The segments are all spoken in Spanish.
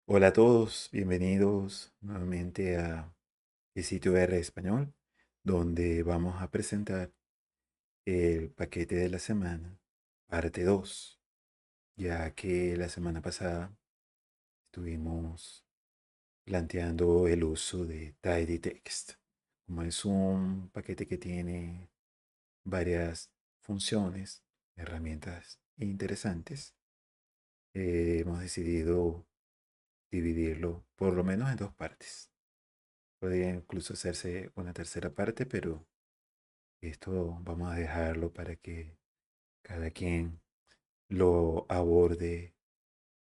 Hola a todos, bienvenidos nuevamente a el sitio R Español, donde vamos a presentar el paquete de la semana, parte 2, ya que la semana pasada estuvimos planteando el uso de Tidy Text. Como es un paquete que tiene varias funciones, herramientas interesantes, hemos decidido dividirlo por lo menos en dos partes. Podría incluso hacerse una tercera parte, pero esto vamos a dejarlo para que cada quien lo aborde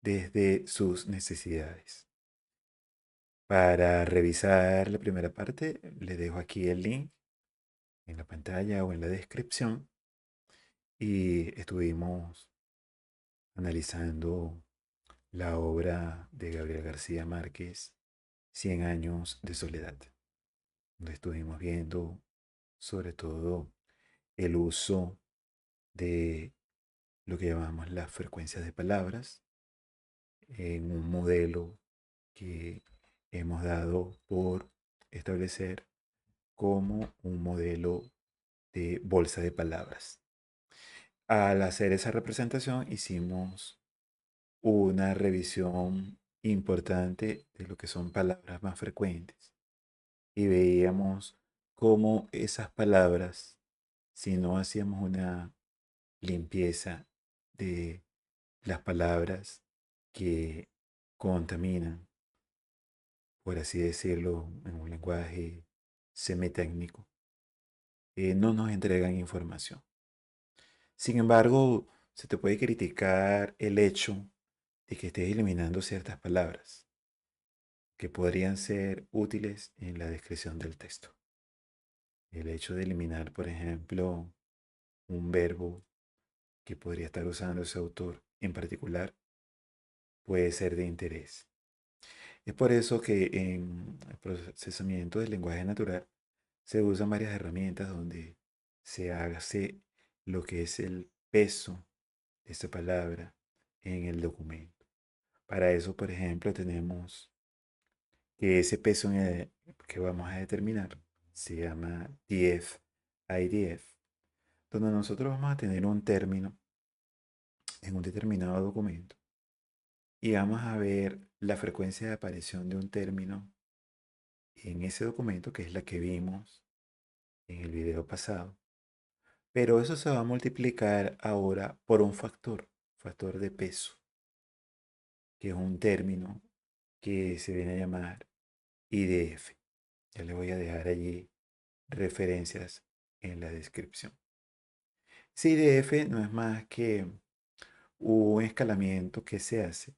desde sus necesidades. Para revisar la primera parte, le dejo aquí el link en la pantalla o en la descripción y estuvimos analizando la obra de Gabriel García Márquez, Cien años de soledad, donde estuvimos viendo sobre todo el uso de lo que llamamos las frecuencias de palabras en un modelo que hemos dado por establecer como un modelo de bolsa de palabras. Al hacer esa representación hicimos una revisión importante de lo que son palabras más frecuentes y veíamos cómo esas palabras, si no hacíamos una limpieza de las palabras que contaminan, por así decirlo, en un lenguaje semitécnico, no nos entregan información. Sin embargo, se te puede criticar el hecho de que estés eliminando ciertas palabras que podrían ser útiles en la descripción del texto. El hecho de eliminar, por ejemplo, un verbo que podría estar usando ese autor en particular puede ser de interés. Es por eso que en el procesamiento del lenguaje natural se usan varias herramientas donde se hace lo que es el peso de esta palabra en el documento. Para eso, por ejemplo, tenemos que ese peso que vamos a determinar se llama DF-IDF, donde nosotros vamos a tener un término en un determinado documento y vamos a ver la frecuencia de aparición de un término en ese documento, que es la que vimos en el video pasado. Pero eso se va a multiplicar ahora por un factor de peso, que es un término que se viene a llamar IDF. Ya le voy a dejar allí referencias en la descripción. Ese IDF no es más que un escalamiento que se hace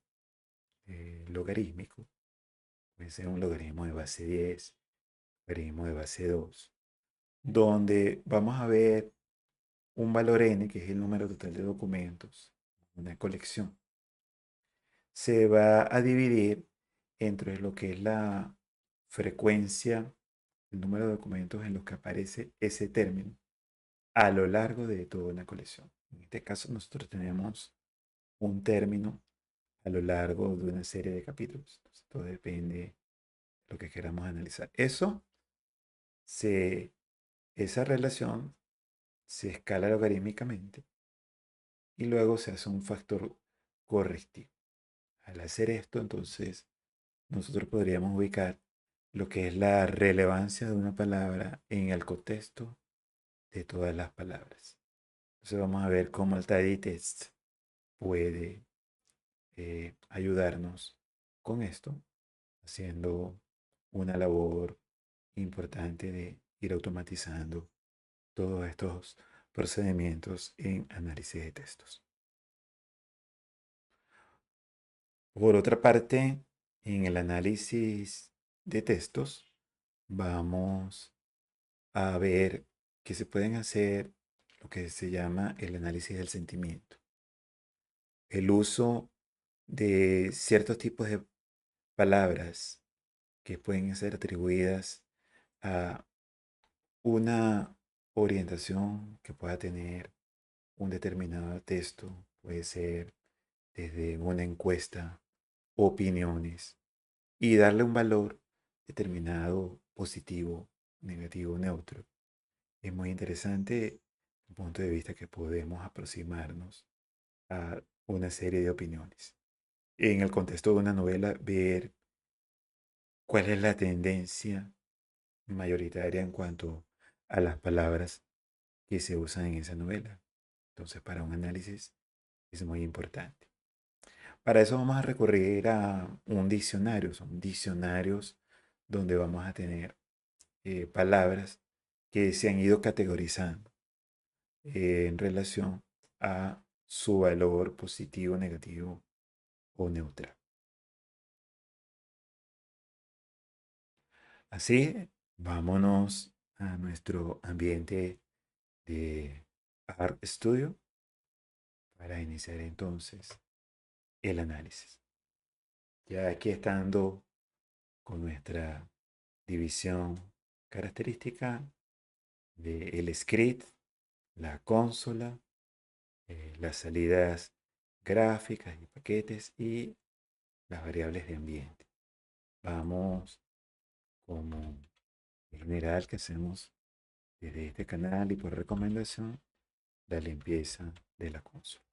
logarítmico. Puede ser un logaritmo de base 10, logaritmo de base 2, donde vamos a ver un valor n, que es el número total de documentos, una colección, se va a dividir entre lo que es la frecuencia, el número de documentos en los que aparece ese término a lo largo de toda una colección. En este caso nosotros tenemos un término a lo largo de una serie de capítulos. Entonces, todo depende de lo que queramos analizar. Se, esa relación se escala logarítmicamente y luego se hace un factor correctivo. Al hacer esto, entonces, nosotros podríamos ubicar lo que es la relevancia de una palabra en el contexto de todas las palabras. Entonces vamos a ver cómo el tidy text puede ayudarnos con esto, haciendo una labor importante de ir automatizando todos estos procedimientos en análisis de textos. Por otra parte, en el análisis de textos, vamos a ver que se pueden hacer lo que se llama el análisis del sentimiento. El uso de ciertos tipos de palabras que pueden ser atribuidas a una orientación que pueda tener un determinado texto. Puede ser desde una encuesta opiniones y darle un valor determinado, positivo, negativo, neutro. Es muy interesante el punto de vista que podemos aproximarnos a una serie de opiniones. En el contexto de una novela, ver cuál es la tendencia mayoritaria en cuanto a las palabras que se usan en esa novela. Entonces, para un análisis es muy importante. Para eso vamos a recurrir a un diccionario. Son diccionarios donde vamos a tener palabras que se han ido categorizando en relación a su valor positivo, negativo o neutral. Así, vámonos a nuestro ambiente de Art Studio para iniciar entonces el análisis. Ya aquí estando con nuestra división característica del script, la consola, las salidas gráficas y paquetes y las variables de ambiente. Vamos como general que hacemos desde este canal y por recomendación la limpieza de la consola.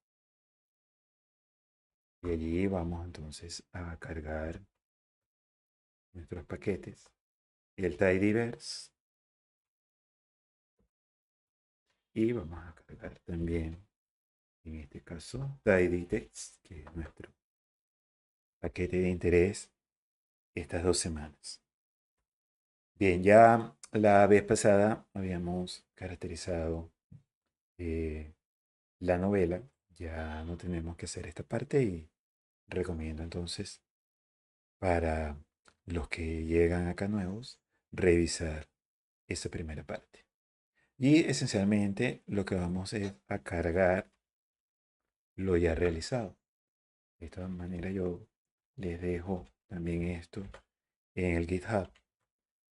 Y allí vamos entonces a cargar nuestros paquetes, el tidyverse, y vamos a cargar también, en este caso, tidytext, que es nuestro paquete de interés estas 2 semanas. Bien, ya la vez pasada habíamos caracterizado eh, la novela, ya no tenemos que hacer esta parte y recomiendo entonces para los que llegan acá nuevos revisar esa primera parte. Y esencialmente lo que vamos es a cargar lo ya realizado. De esta manera yo les dejo también esto en el GitHub.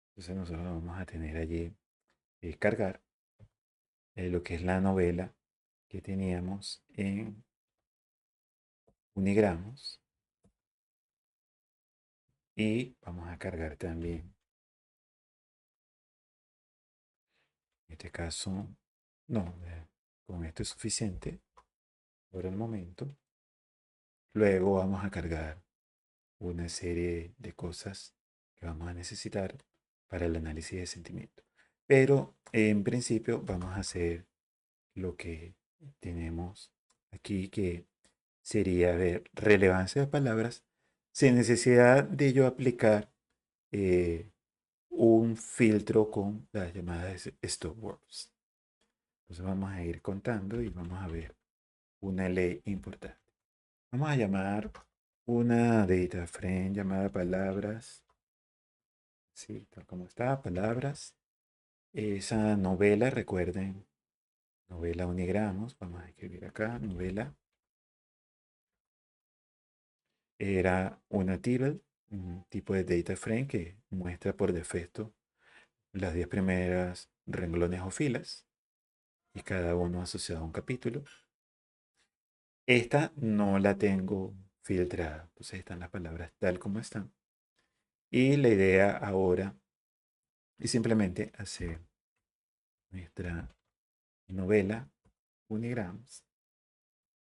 Entonces nosotros vamos a tener allí cargar lo que es la novela que teníamos en Unigramos. Y vamos a cargar también, en este caso, no, con esto es suficiente por el momento. Luego vamos a cargar una serie de cosas que vamos a necesitar para el análisis de sentimiento. Pero en principio vamos a hacer lo que tenemos aquí, que sería ver relevancia de palabras sin necesidad de yo aplicar eh, un filtro con las llamadas stop words. Entonces vamos a ir contando y vamos a ver una ley importante. Vamos a llamar una data frame llamada palabras. Sí, tal como está, palabras. Esa novela, recuerden, novela Unigramos. Vamos a escribir acá, novela. Era una table, un tipo de data frame que muestra por defecto las 10 primeras renglones o filas y cada uno asociado a un capítulo. Esta no la tengo filtrada, entonces están las palabras tal como están. Y la idea ahora es simplemente hacer nuestra novela Unigrams.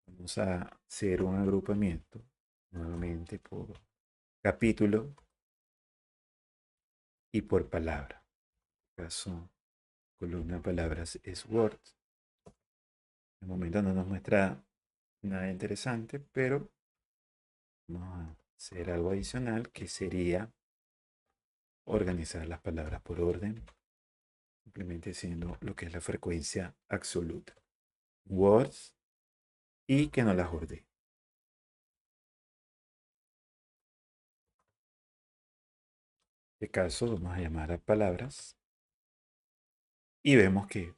Vamos a hacer un agrupamiento nuevamente por capítulo y por palabra. En este caso, columna de palabras es Word. De momento no nos muestra nada interesante, pero vamos a hacer algo adicional que sería organizar las palabras por orden, simplemente siendo lo que es la frecuencia absoluta. Words y que no las ordene. En este caso vamos a llamar a palabras y vemos que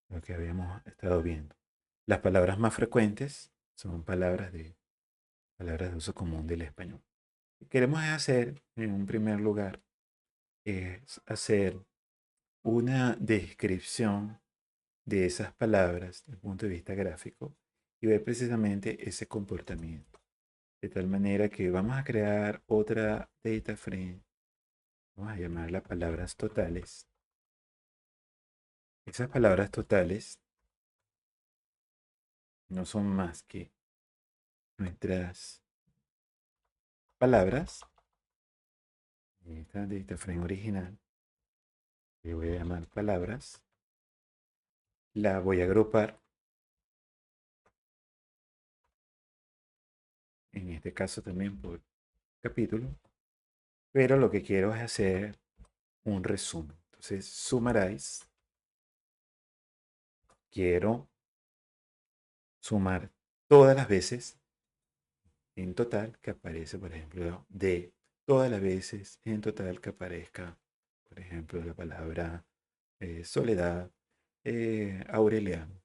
lo que habíamos estado viendo. Las palabras más frecuentes son palabras de uso común del español. Lo que queremos hacer en un primer lugar es hacer una descripción de esas palabras desde el punto de vista gráfico y ver precisamente ese comportamiento. De tal manera que vamos a crear otra data frame. Vamos a llamarla palabras totales. Esas palabras totales no son más que nuestras palabras. Esta data frame original, le voy a llamar palabras. La voy a agrupar. En este caso también por capítulo. Pero lo que quiero es hacer un resumen. Entonces, summarize. Quiero sumar todas las veces en total que aparece, por ejemplo, de todas las veces en total que aparezca, por ejemplo, la palabra soledad, Aureliano.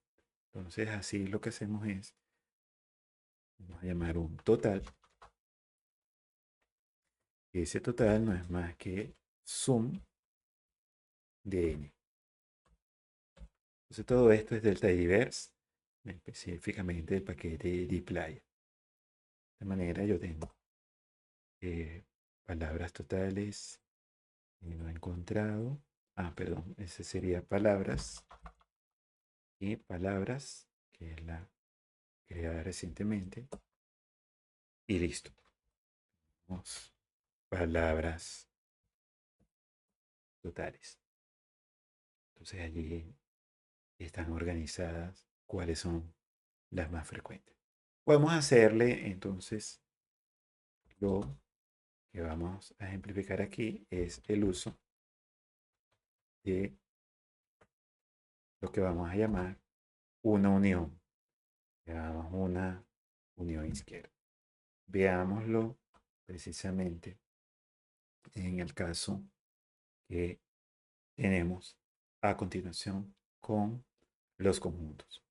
Entonces, así lo que hacemos es, vamos a llamar un total. Y ese total no es más que sum de n. Entonces, todo esto es delta diverse, específicamente el paquete dplyr. De manera yo tengo palabras totales y no he encontrado. Ah, perdón, ese sería palabras y palabras, que es la creada recientemente. Y listo. Vamos, palabras totales. Entonces allí están organizadas cuáles son las más frecuentes. Podemos hacerle entonces lo que vamos a ejemplificar aquí es el uso de lo que vamos a llamar una unión. Llamamos una unión izquierda. Veámoslo precisamente en el caso que tenemos a continuación con los conjuntos.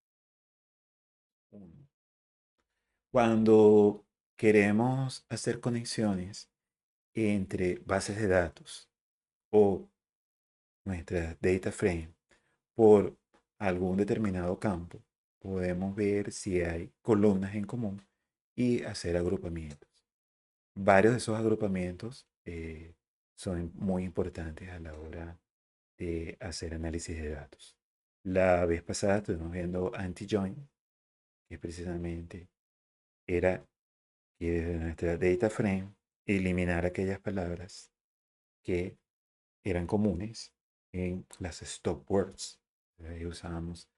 Cuando queremos hacer conexiones entre bases de datos o nuestra data frame por algún determinado campo, podemos ver si hay columnas en común y hacer agrupamientos. Varios de esos agrupamientos son muy importantes a la hora de hacer análisis de datos. La vez pasada estuvimos viendo anti-join, que precisamente era que desde nuestra data frame eliminar aquellas palabras que eran comunes en las stop words. Ahí usábamos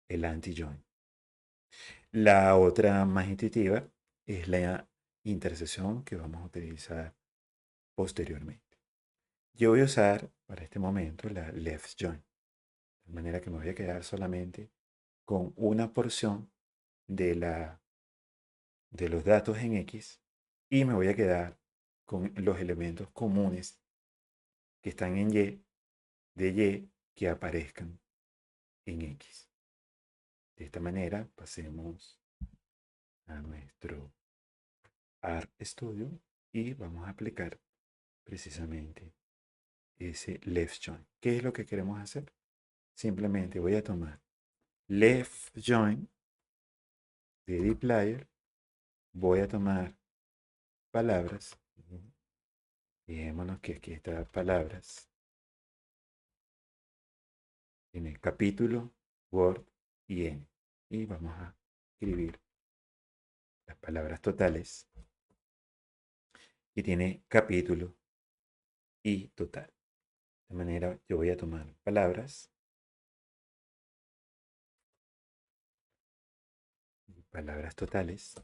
el anti-join. La otra más intuitiva es la intersección que vamos a utilizar posteriormente. Yo voy a usar para este momento la left join, de manera que me voy a quedar solamente con una porción de los datos en X y me voy a quedar con los elementos comunes que están en Y, de Y que aparezcan en X. De esta manera pasemos a nuestro RStudio y vamos a aplicar precisamente ese left join. ¿Qué es lo que queremos hacer? Simplemente voy a tomar left join de dplyr, voy a tomar palabras, fijémonos que aquí está palabras, tiene capítulo, word y n, y vamos a escribir las palabras totales y tiene capítulo y total. De manera yo voy a tomar palabras totales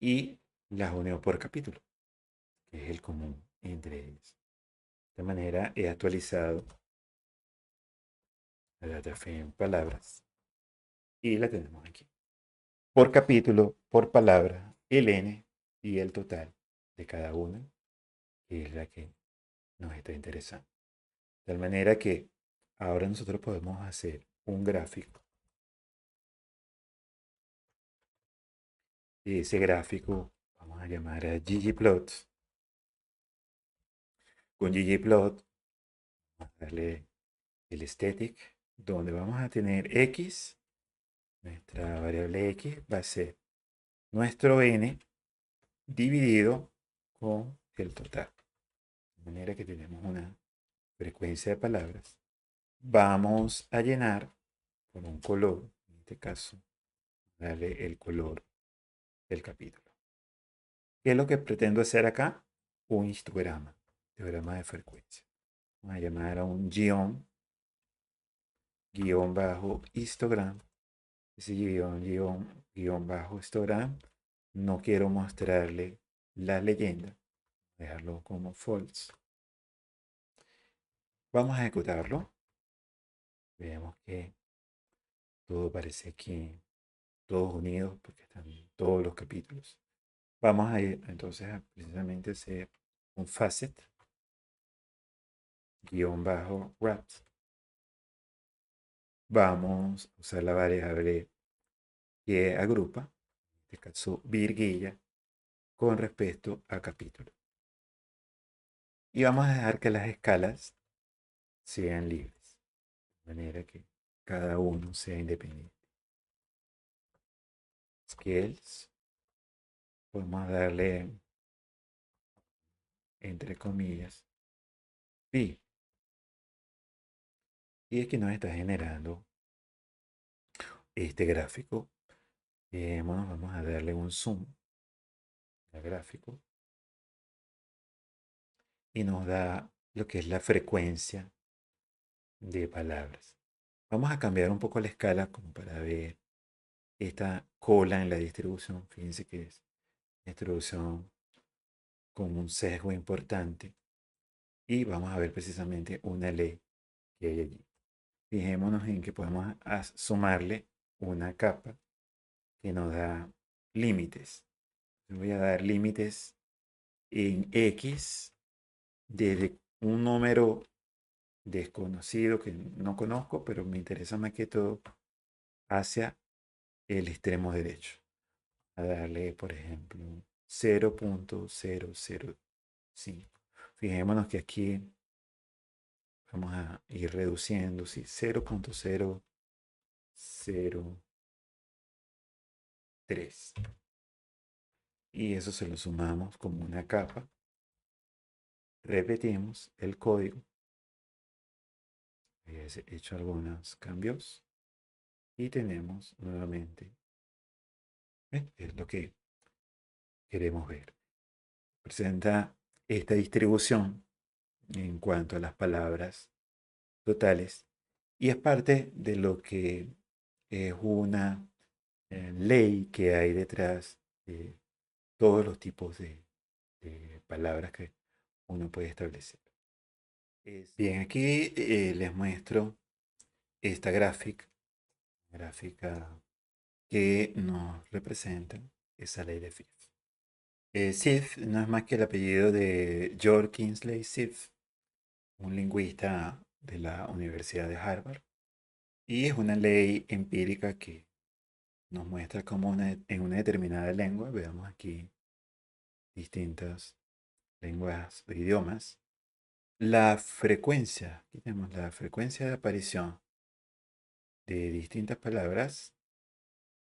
y las unio por capítulo, que es el común entre ellas. De manera he actualizado la data frame palabras y la tenemos aquí. Por capítulo, por palabra, el n y el total de cada una, que es la que nos está interesando. De tal manera que ahora nosotros podemos hacer un gráfico. Y ese gráfico vamos a llamar a ggplot. Con ggplot vamos a darle el static, donde vamos a tener x. Nuestra variable x va a ser nuestro n dividido con el total. De manera que tenemos una frecuencia de palabras. Vamos a llenar con un color, en este caso, darle el color del capítulo. ¿Qué es lo que pretendo hacer acá? Un histograma, histograma de frecuencia. Vamos a llamar a un guión bajo histogram. Ese guión bajo histogram. No quiero mostrarle la leyenda. Dejarlo como false. Vamos a ejecutarlo. Veamos que todo parece aquí, todos unidos, porque están todos los capítulos. Vamos a ir entonces a precisamente hacer un facet guión bajo wrapped. Vamos a usar la variable que agrupa, en este caso virguilla, con respecto a capítulo. Y vamos a dejar que las escalas sean libres, de manera que cada uno sea independiente. Scales, podemos darle, entre comillas, pi. Y aquí nos está generando este gráfico. Bueno, vamos a darle un zoom al gráfico y nos da lo que es la frecuencia de palabras. Vamos a cambiar un poco la escala como para ver esta cola en la distribución. Fíjense que es distribución con un sesgo importante y vamos a ver precisamente una ley que hay allí. Fijémonos en que podemos sumarle una capa que nos da límites. Voy a dar límites en X desde un número desconocido que no conozco, pero me interesa más que todo hacia el extremo derecho. A darle, por ejemplo, 0.005. Fijémonos que aquí vamos a ir reduciendo, sí, 0.003. Y eso se lo sumamos como una capa. Repetimos el código. He hecho algunos cambios. Y tenemos nuevamente, es lo que queremos ver. Presenta esta distribución en cuanto a las palabras totales y es parte de lo que es una ley que hay detrás de todos los tipos de palabras que uno puede establecer. Bien, aquí les muestro esta gráfica que nos representa esa ley de Fife. Sif no es más que el apellido de George Kingsley Sif, un lingüista de la Universidad de Harvard, y es una ley empírica que nos muestra cómo en una determinada lengua, veamos aquí distintas lenguas o idiomas, la frecuencia, aquí tenemos la frecuencia de aparición de distintas palabras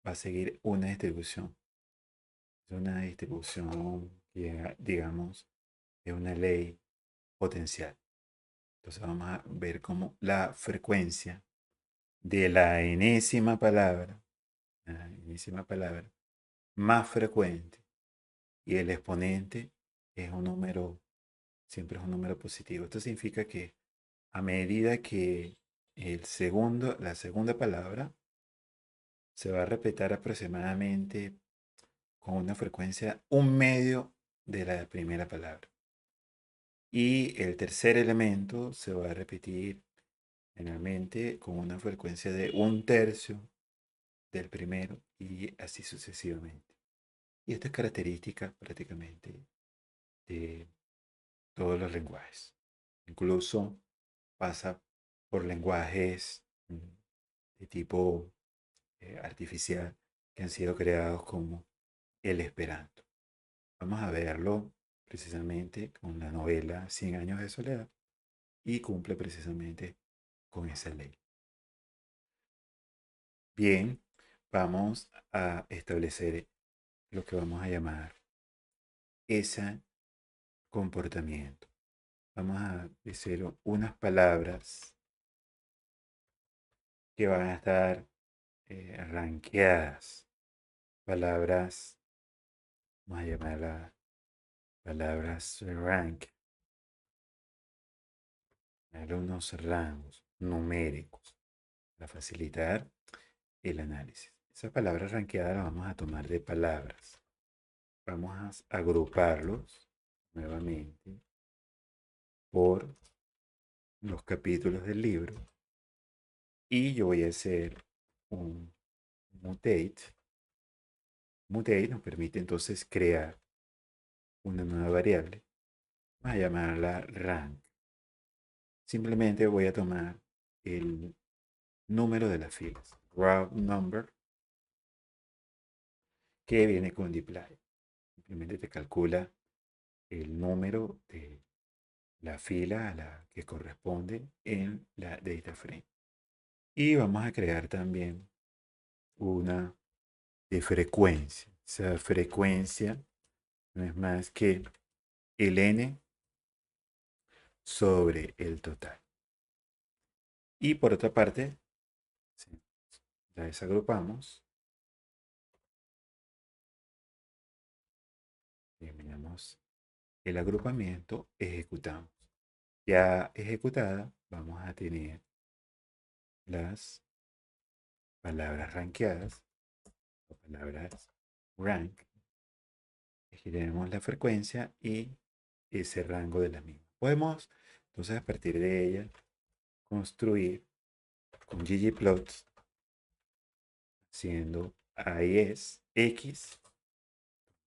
va a seguir una distribución. Es una distribución que, digamos, es una ley potencial. Entonces vamos a ver cómo la frecuencia de la enésima palabra más frecuente y el exponente es un número, siempre es un número positivo. Esto significa que a medida que la segunda palabra se va a repetir aproximadamente con una frecuencia un medio de la primera palabra. Y el tercer elemento se va a repetir generalmente con una frecuencia de un tercio del primero y así sucesivamente. Y esto es característica prácticamente de todos los lenguajes. Incluso pasa por lenguajes de tipo artificial que han sido creados como el Esperanto. Vamos a verlo precisamente con la novela Cien años de soledad y cumple precisamente con esa ley. Bien, vamos a establecer lo que vamos a llamar ese comportamiento. Vamos a decir unas palabras que van a estar rankeadas. Palabras, vamos a llamarlas palabras rank, unos rangos numéricos para facilitar el análisis. Esas palabras rankeadas las vamos a tomar de palabras. Vamos a agruparlos nuevamente por los capítulos del libro y yo voy a hacer un mutate. Mutate nos permite entonces crear una nueva variable. Vamos a llamarla rank. Simplemente voy a tomar el número de las filas, raw number, que viene con dplyr. Simplemente te calcula el número de la fila a la que corresponde en la data frame. Y vamos a crear también una de frecuencia. Esa frecuencia no es más que el n sobre el total. Y por otra parte, la desagrupamos. Eliminamos el agrupamiento, ejecutamos. Ya ejecutada, vamos a tener las palabras rankeadas o palabras rank. Aquí tenemos la frecuencia y ese rango de la misma. Podemos entonces a partir de ella construir con ggplots haciendo AES X.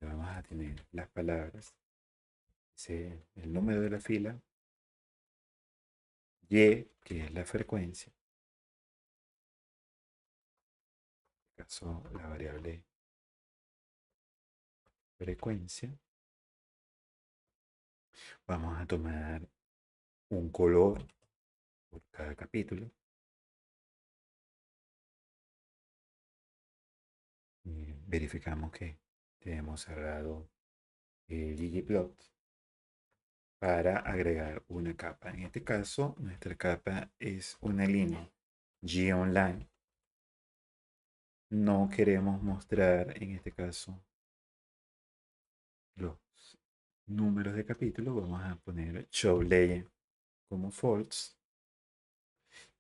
Vamos a tener las palabras, el número de la fila, Y, que es la frecuencia, en este caso la variable frecuencia. Vamos a tomar un color por cada capítulo. Y verificamos que tenemos cerrado el ggplot para agregar una capa. En este caso, nuestra capa es una línea G-Online. No queremos mostrar, en este caso, los números de capítulos. Vamos a poner show legend como false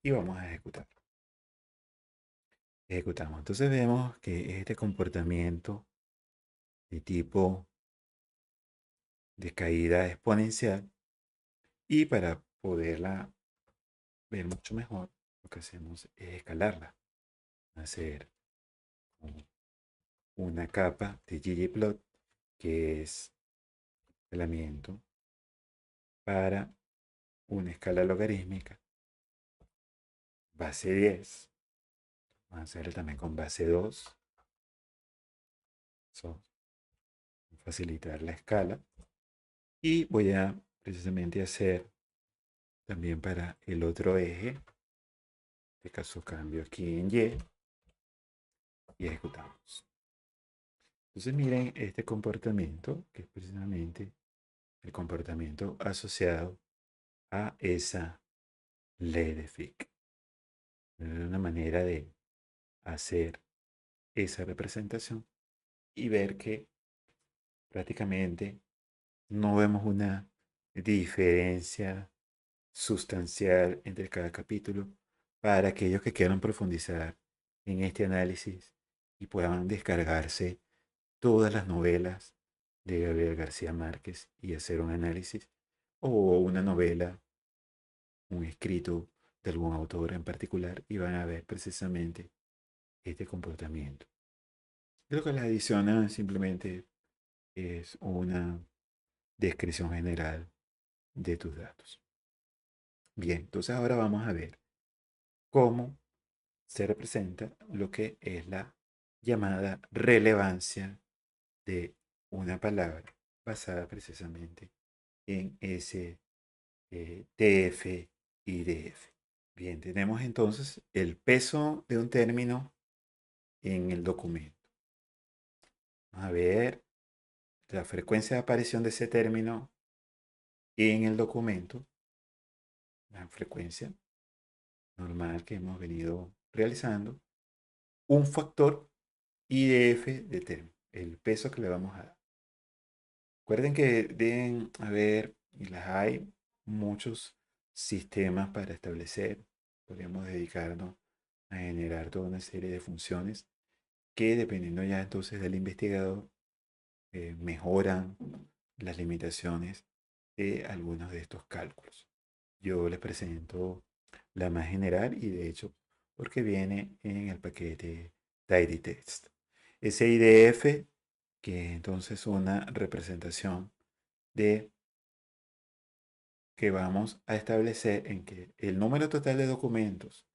y vamos a ejecutar. Ejecutamos. Entonces vemos que este comportamiento de tipo de caída exponencial, y para poderla ver mucho mejor, lo que hacemos es escalarla. Hacer una capa de ggplot que es escalamiento para una escala logarítmica base 10. Vamos a hacerlo también con base 2. Eso facilitar la escala. Y voy a precisamente hacer también para el otro eje. En este caso cambio aquí en Y y ejecutamos. Entonces miren este comportamiento, que es precisamente el comportamiento asociado a esa ley de Fick. Es una manera de hacer esa representación y ver que prácticamente no vemos una diferencia sustancial entre cada capítulo para aquellos que quieran profundizar en este análisis y puedan descargarse todas las novelas de Gabriel García Márquez y hacer un análisis, o una novela, un escrito de algún autor en particular, y van a ver precisamente este comportamiento. Creo que la edición simplemente es una descripción general de tus datos. Bien, entonces ahora vamos a ver cómo se representa lo que es la llamada relevancia de una palabra basada precisamente en ese TF y DF. Bien, tenemos entonces el peso de un término en el documento. a ver la frecuencia de aparición de ese término en el documento, la frecuencia normal que hemos venido realizando, un factor IDF de término, el peso que le vamos a dar. Recuerden que deben haber, y las hay, muchos sistemas para establecer. Podríamos dedicarnos a generar toda una serie de funciones que, dependiendo ya entonces del investigador, mejoran las limitaciones de algunos de estos cálculos. Yo les presento la más general y de hecho porque viene en el paquete TidyText. Ese IDF, que es entonces una representación de que vamos a establecer en que el número total de documentos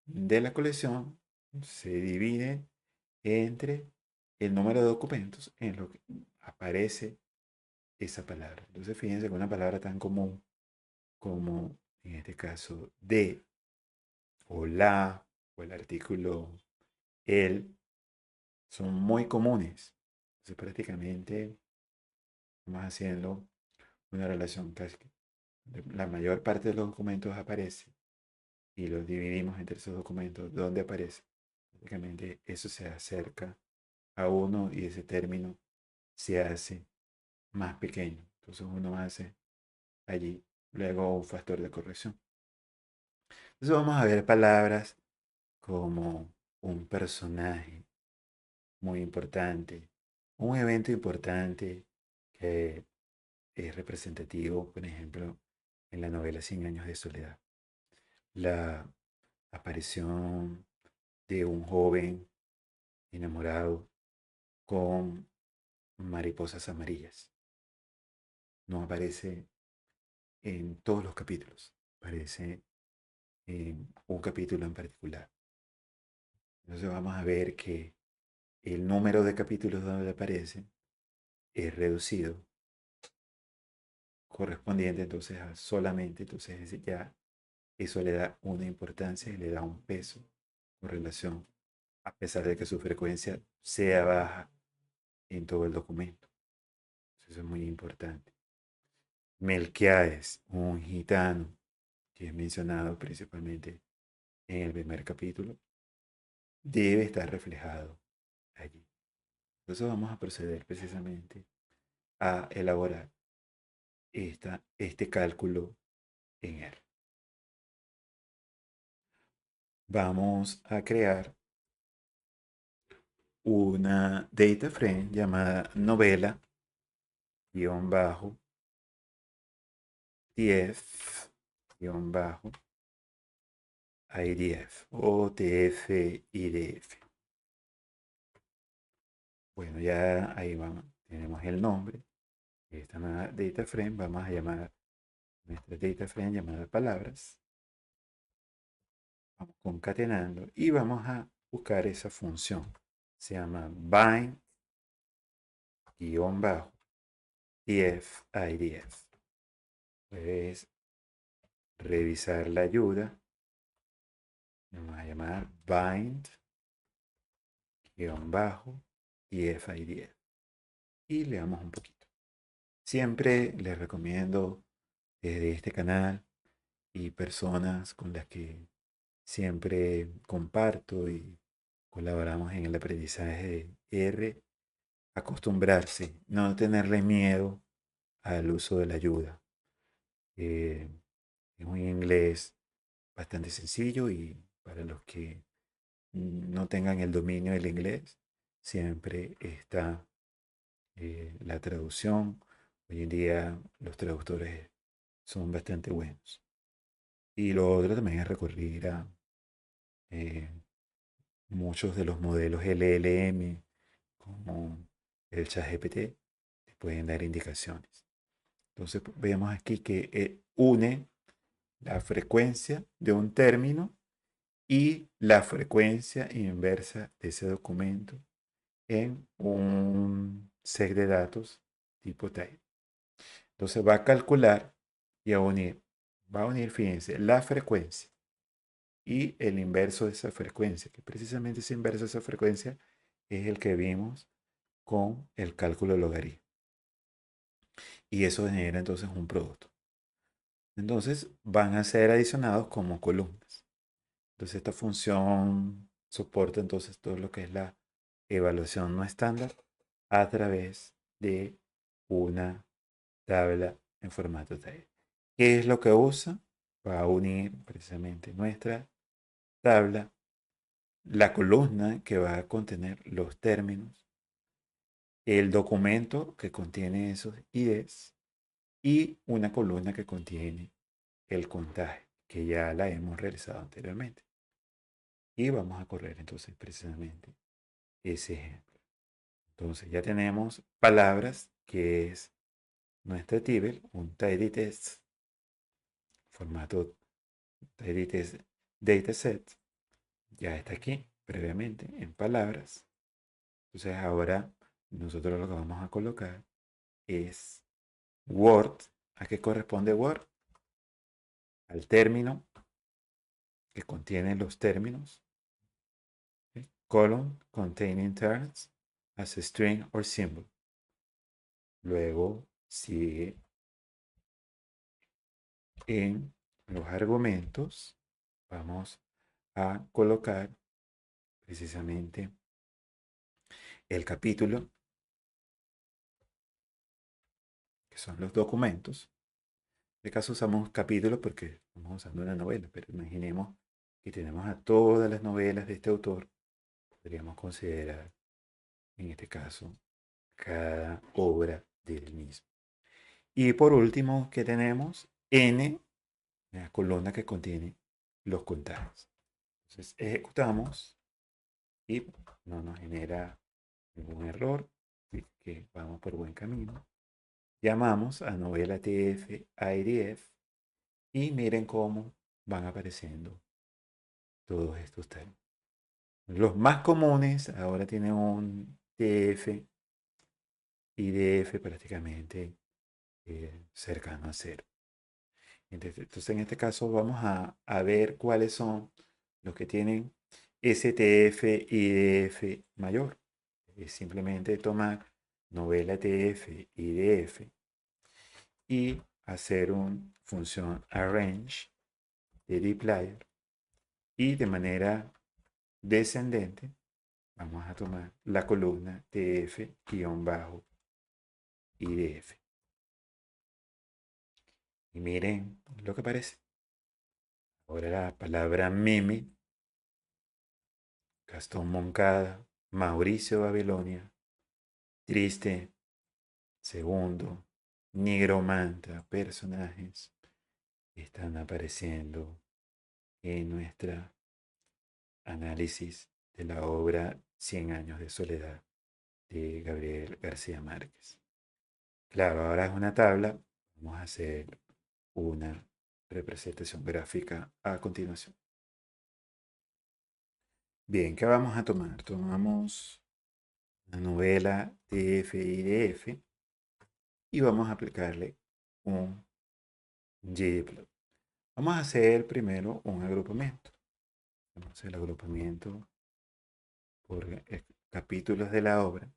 de la colección se divide entre el número de documentos en lo que aparece esa palabra. Entonces fíjense que una palabra tan común como en este caso de o la o el artículo el son muy comunes. Entonces prácticamente vamos haciendo una relación casi que la mayor parte de los documentos aparece y los dividimos entre esos documentos donde aparece. Prácticamente eso se acerca a uno y ese término se hace más pequeño. Entonces uno hace allí luego un factor de corrección. Entonces vamos a ver palabras como un personaje muy importante, un evento importante que es representativo, por ejemplo, en la novela Cien años de soledad. La aparición de un joven enamorado con mariposas amarillas. No aparece en todos los capítulos, aparece en un capítulo en particular. Entonces vamos a ver que el número de capítulos donde aparece es reducido, correspondiente entonces a solamente, entonces ya eso le da una importancia y le da un peso con relación, a pesar de que su frecuencia sea baja en todo el documento. Eso es muy importante. Melquiades, un gitano, que es mencionado principalmente en el primer capítulo, debe estar reflejado allí. Entonces vamos a proceder precisamente a elaborar este cálculo en R. Vamos a crear una data frame llamada novela bajo TF bajo IDF o TF IDF. Bueno, ya ahí vamos. Tenemos el nombre de esta nueva data frame. Vamos a llamar nuestra data frame llamada palabras. Vamos concatenando y vamos a buscar esa función. Se llama bind bajo TF IDF. Puedes revisar la ayuda. Vamos a llamar bind bajo TF IDF. Y le damos un poquito. Siempre les recomiendo desde este canal y personas con las que siempre comparto y colaboramos en el aprendizaje de R, acostumbrarse, no tenerle miedo al uso de la ayuda. Es un inglés bastante sencillo y para los que no tengan el dominio del inglés, siempre está la traducción. Hoy en día los traductores son bastante buenos. Y lo otro también es recurrir a eh, muchos de los modelos LLM, como el ChatGPT, te pueden dar indicaciones. Entonces vemos aquí que une la frecuencia de un término y la frecuencia inversa de ese documento en un set de datos tipo type. Entonces va a calcular y va a unir, fíjense, la frecuencia y el inverso de esa frecuencia, que precisamente ese inverso de esa frecuencia es el que vimos con el cálculo logaritmo. Y eso genera entonces un producto. Entonces van a ser adicionados como columnas. Entonces esta función soporta entonces todo lo que es la evaluación no estándar a través de una tabla en formato table. ¿Qué es lo que usa? Va a unir precisamente nuestra tabla, la columna que va a contener los términos, el documento que contiene esos IDs y una columna que contiene el contaje, que ya la hemos realizado anteriormente. Y vamos a correr entonces precisamente ese ejemplo. Entonces ya tenemos palabras, que es nuestra tibel, un tidy test, formato tidy test dataset. Ya está aquí previamente en palabras. Entonces ahora nosotros lo que vamos a colocar es Word. ¿A qué corresponde Word? Al término que contiene los términos. ¿Sí? Column containing terms as a string or symbol. Luego sigue en los argumentos. Vamos a colocar precisamente el capítulo, que son los documentos. En este caso usamos capítulos porque estamos usando una novela, pero imaginemos que tenemos a todas las novelas de este autor. Podríamos considerar, en este caso, cada obra del mismo. Y por último, ¿qué tenemos? N, la columna que contiene los contagios. Entonces ejecutamos y no nos genera ningún error, así que vamos por buen camino. Llamamos a novela TF IDF y miren cómo van apareciendo todos estos términos. Los más comunes ahora tienen un TF IDF prácticamente cercano a cero. Entonces, en este caso vamos a ver cuáles son los que tienen STF IDF mayor. Es simplemente tomar novela TF IDF y hacer una función arrange de dplyr y de manera descendente vamos a tomar la columna TF-IDF. Y miren lo que parece. Ahora la palabra meme, Gastón Moncada, Mauricio Babilonia, triste, segundo, nigromanta, personajes están apareciendo en nuestra análisis de la obra 100 años de soledad de Gabriel García Márquez. Claro, ahora es una tabla. Vamos a hacer una representación gráfica a continuación. Bien, ¿qué vamos a tomar? Tomamos la novela TF-IDF y vamos a aplicarle un ggplot. Vamos a hacer primero un agrupamiento. Vamos a hacer el agrupamiento por capítulos de la obra.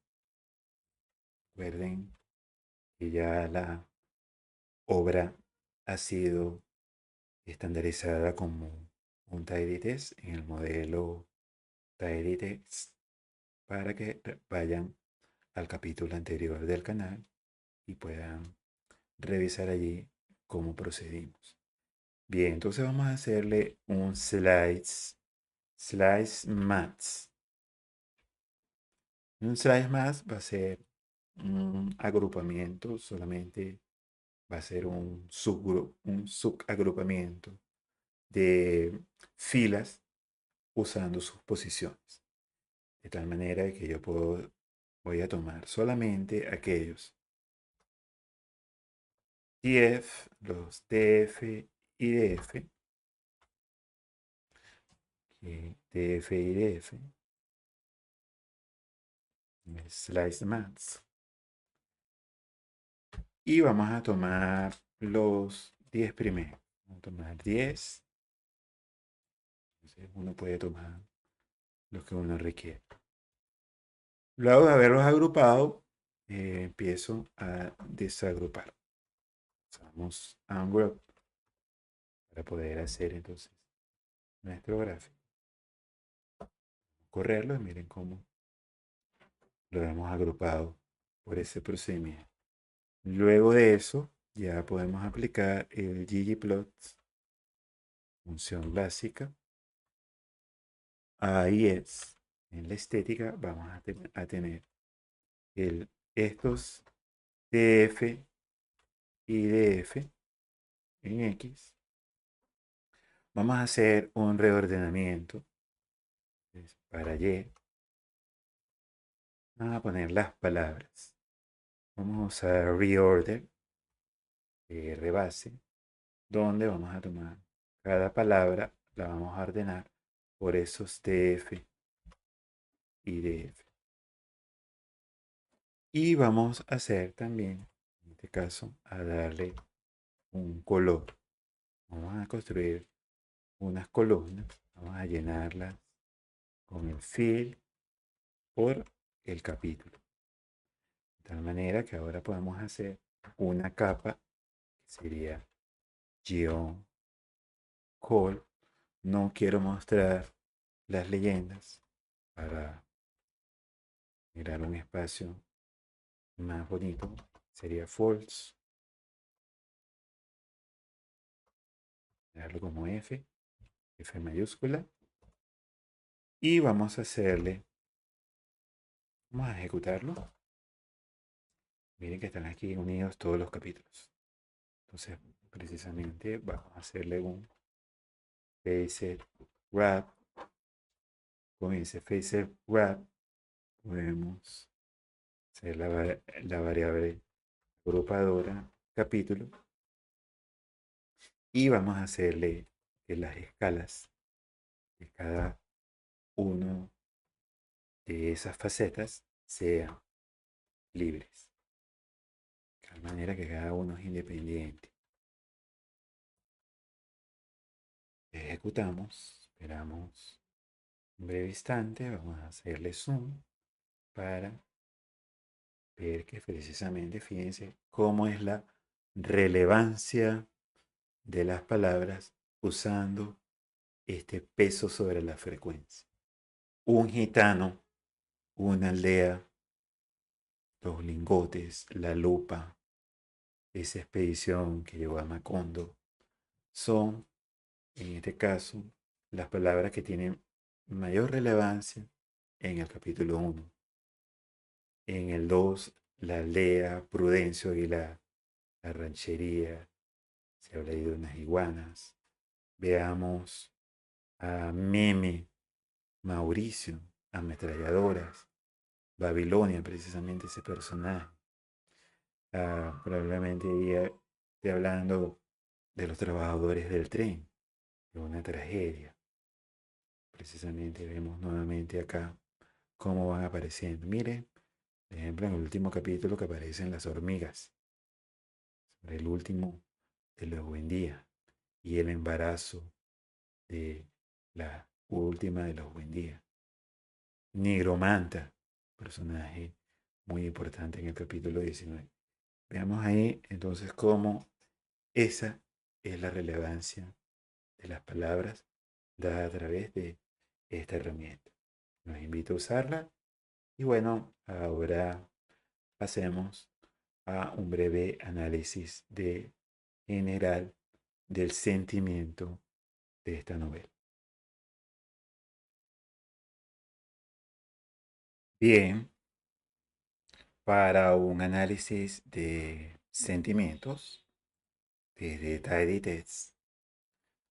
Recuerden que ya la obra ha sido estandarizada como un tidy test en el modelo tidy test para que vayan al capítulo anterior del canal y puedan revisar allí cómo procedimos. Bien, entonces vamos a hacerle un slice math. Un slice math va a ser un agrupamiento, solamente va a ser un subagrupamiento de filas usando sus posiciones. De tal manera que yo voy a tomar solamente aquellos TF, los TF y DF, TF y DF, slice maths. Y vamos a tomar los 10 primeros. Vamos a tomar 10. Entonces uno puede tomar lo que uno requiere. Luego de haberlos agrupado, empiezo a desagrupar. Usamos ungroup para poder hacer entonces nuestro gráfico. Correrlo y miren cómo lo hemos agrupado por ese procedimiento. Luego de eso, ya podemos aplicar el ggplot, función básica. Ahí es, en la estética vamos a tener estos df y df en X. Vamos a hacer un reordenamiento. Entonces, para Y, vamos a poner las palabras. Vamos a usar reorder, rebase, donde vamos a tomar cada palabra, la vamos a ordenar por esos df y df. Y vamos a hacer también, en este caso, a darle un color. Vamos a construir unas columnas, vamos a llenarlas con el fill por el capítulo. De tal manera que ahora podemos hacer una capa que sería guión call. No quiero mostrar las leyendas para crear un espacio más bonito. Sería false. Darlo como F mayúscula. Y vamos a hacerle, vamos a ejecutarlo. Miren que están aquí unidos todos los capítulos. Entonces, precisamente vamos a hacerle un facet wrap. Con ese facet wrap podemos hacer la variable agrupadora capítulo y vamos a hacerle que las escalas de cada uno de esas facetas sean libres. De tal manera que cada uno es independiente. Ejecutamos, esperamos un breve instante, vamos a hacerle zoom para ver que precisamente, fíjense cómo es la relevancia de las palabras usando este peso sobre la frecuencia. Un gitano, una aldea, los lingotes, la lupa, esa expedición que llegó a Macondo, son, en este caso, las palabras que tienen mayor relevancia en el capítulo 1. En el 2, la aldea, Prudencio y la ranchería, se habla de unas iguanas. Veamos a Meme, Mauricio, ametralladoras, Babilonia, precisamente ese personaje. Probablemente esté hablando de los trabajadores del tren, de una tragedia. Precisamente vemos nuevamente acá cómo van apareciendo. Miren, por ejemplo, en el último capítulo que aparecen las hormigas, sobre el último de los buen día y el embarazo de la última de los buen día. Nigromanta, personaje muy importante en el capítulo 19. Veamos ahí entonces cómo esa es la relevancia de las palabras dada a través de esta herramienta. Los invito a usarla y bueno, ahora pasemos a un breve análisis general del sentimiento de esta novela. Bien, para un análisis de sentimientos, de Tidy Text,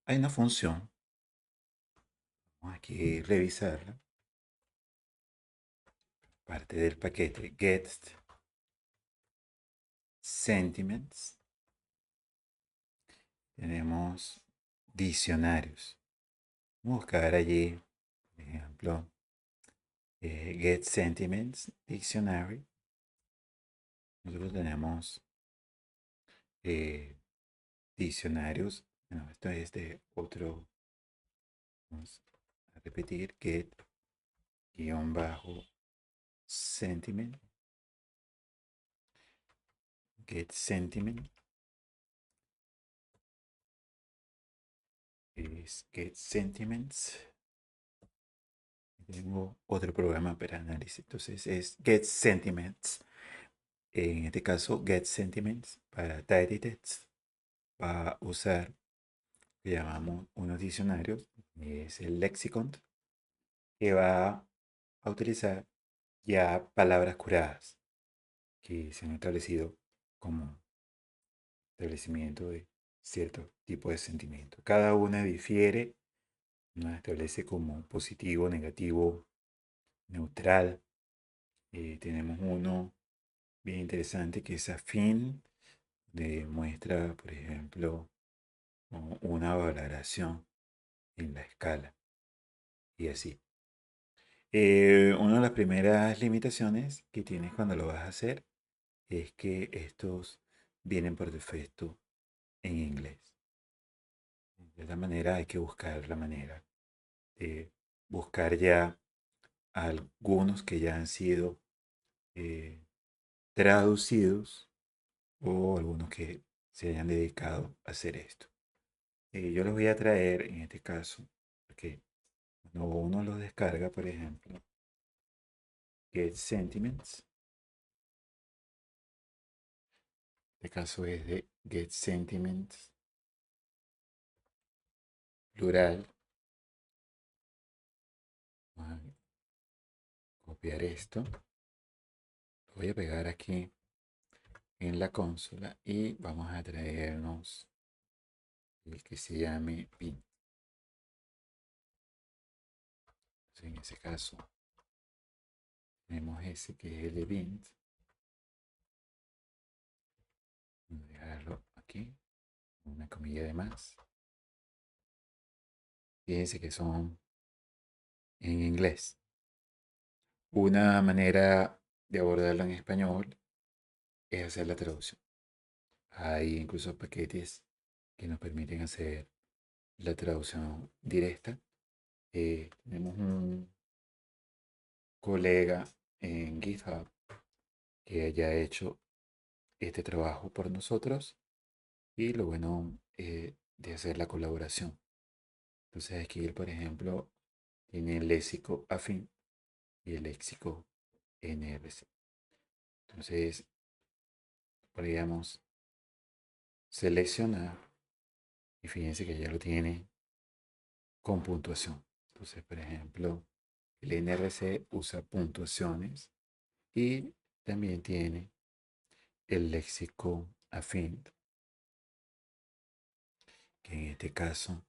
hay una función, vamos aquí a revisarla, parte del paquete get sentiments. Tenemos diccionarios. Vamos a buscar allí, por ejemplo, get sentiments dictionary. Nosotros tenemos diccionarios. Bueno, esto es de otro. Vamos a repetir get guión bajo sentiment, get sentiment, es get sentiments. Tengo otro programa para análisis, entonces es get sentiments. En este caso, get sentiments para tidy text va a usar que llamamos unos diccionarios, es el lexicon, que va a utilizar ya palabras curadas que se han establecido como establecimiento de cierto tipo de sentimiento. Cada una difiere, una establece como positivo, negativo, neutral. Tenemos uno bien interesante que es afín, demuestra, por ejemplo, una valoración en la escala y así. Una de las primeras limitaciones que tienes cuando lo vas a hacer es que estos vienen por defecto en inglés. De esta manera hay que buscar la manera de buscar ya algunos que ya han sido eh, traducidos o algunos que se hayan dedicado a hacer esto. Yo los voy a traer en este caso porque cuando uno los descarga, por ejemplo, Get Sentiments, este caso es de Get Sentiments plural. Vamos a copiar esto, lo voy a pegar aquí en la consola y vamos a traernos el que se llame bin. Entonces, en ese caso tenemos ese que es el de bin. Vamos a dejarlo aquí, una comilla de más. Fíjense que son en inglés. Una manera de abordarlo en español es hacer la traducción. Hay incluso paquetes que nos permiten hacer la traducción directa. Tenemos un colega en GitHub que haya hecho este trabajo por nosotros y lo bueno de hacer la colaboración. Entonces aquí él, por ejemplo, tiene el léxico afín y el léxico NRC. Entonces podríamos seleccionar y fíjense que ya lo tiene con puntuación. Entonces, por ejemplo, el NRC usa puntuaciones y también tiene el léxico afín, que en este caso,